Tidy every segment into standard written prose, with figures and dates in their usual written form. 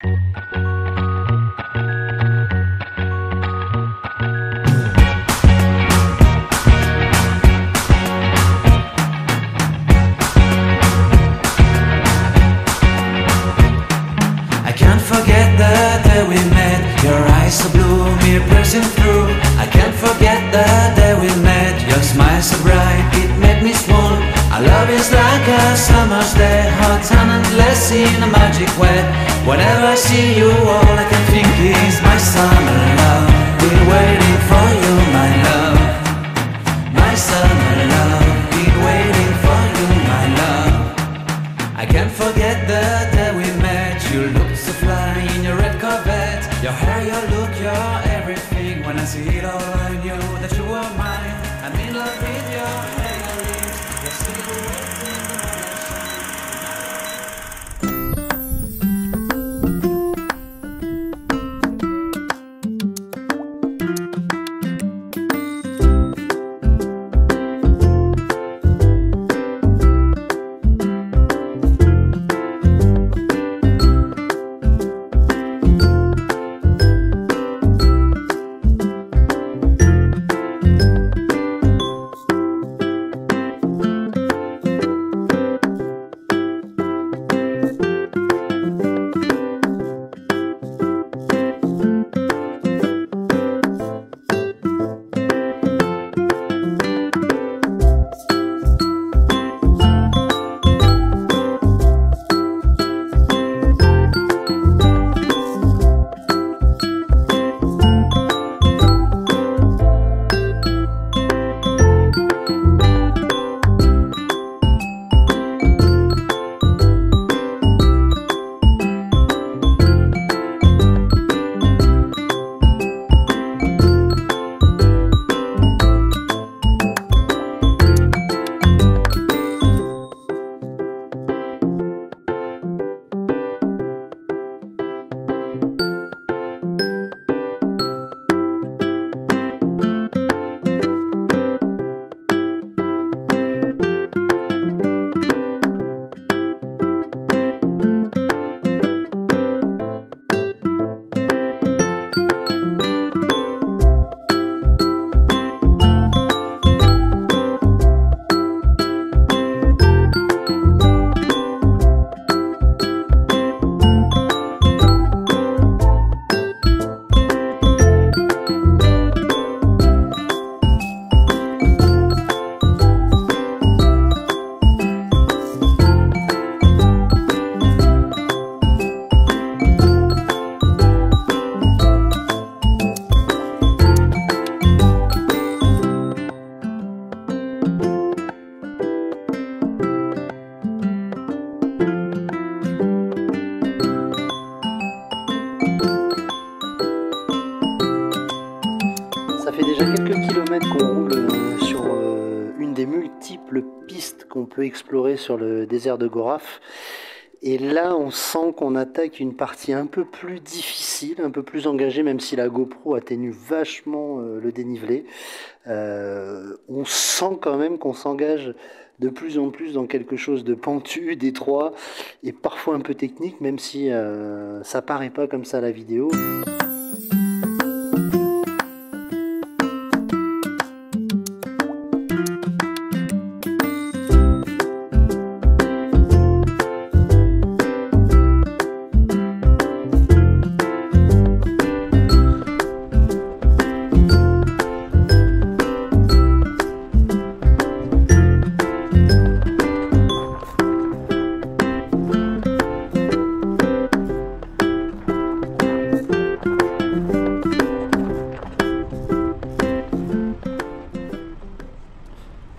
I can't forget the day we met. Your eyes so blue, me piercing through. I can't forget the day we met. Your smile so bright, it made me swoon. Our love is like a summer's day, hot and endless in a magic way. Whenever I see you, all I can think is my summer love. Been waiting for you, my love. My summer love. Been waiting for you, my love. I can't forget the day we met. You looked so fly in your red Corvette. Your hair, your look, your everything. When I see it all, I knew that you were mine. I'm in love with your hair, your lips, your silhouette in the Ça fait déjà quelques kilomètres qu'on roule sur une des multiples pistes qu'on peut explorer sur le désert de Goraf. Et là, on sent qu'on attaque une partie un peu plus difficile, un peu plus engagée, même si la GoPro atténue vachement le dénivelé. On sent quand même qu'on s'engage de plus en plus dans quelque chose de pentu, d'étroit et parfois un peu technique, même si ça paraît pas comme ça à la vidéo.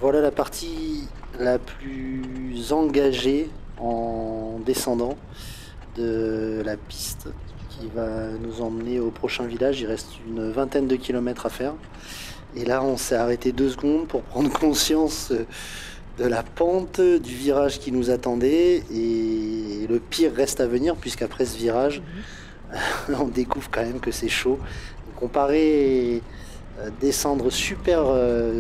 Voilà la partie la plus engagée en descendant de la piste qui va nous emmener au prochain village. Il reste une vingtaine de kilomètres à faire. Et là, on s'est arrêté 2 secondes pour prendre conscience de la pente, du virage qui nous attendait. Et le pire reste à venir, puisqu'après ce virage, on découvre quand même que c'est chaud. Donc on paraît descendre super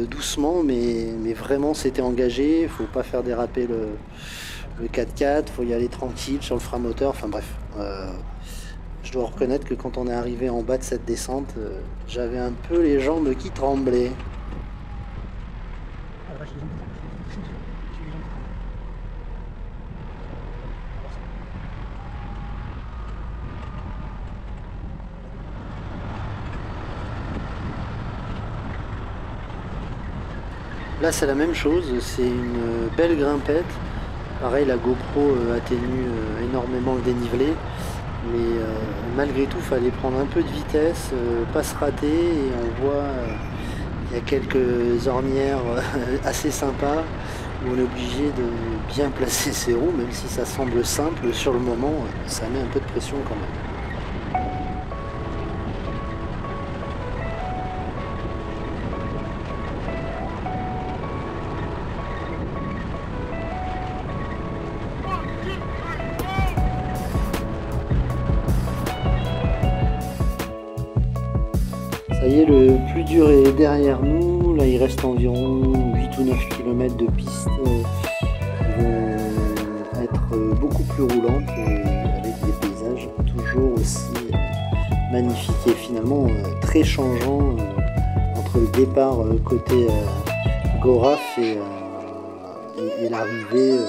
doucement, mais vraiment c'était engagé. Il faut pas faire déraper le 4x4, il faut y aller tranquille sur le frein moteur. Enfin bref, je dois reconnaître que quand on est arrivé en bas de cette descente, j'avais un peu les jambes qui tremblaient. Là c'est la même chose, c'est une belle grimpette. Pareil, la GoPro atténue énormément le dénivelé, mais malgré tout, il fallait prendre un peu de vitesse, pas se rater, et on voit il y a quelques ornières assez sympas où on est obligé de bien placer ses roues, même si ça semble simple sur le moment, ça met un peu de pression quand même. Ça y est, le plus dur est derrière nous. Là, il reste environ 8 ou 9 km de piste qui vont être beaucoup plus roulantes avec des paysages toujours aussi magnifiques et finalement très changeants entre le départ côté Goraf et l'arrivée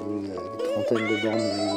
une trentaine de bornes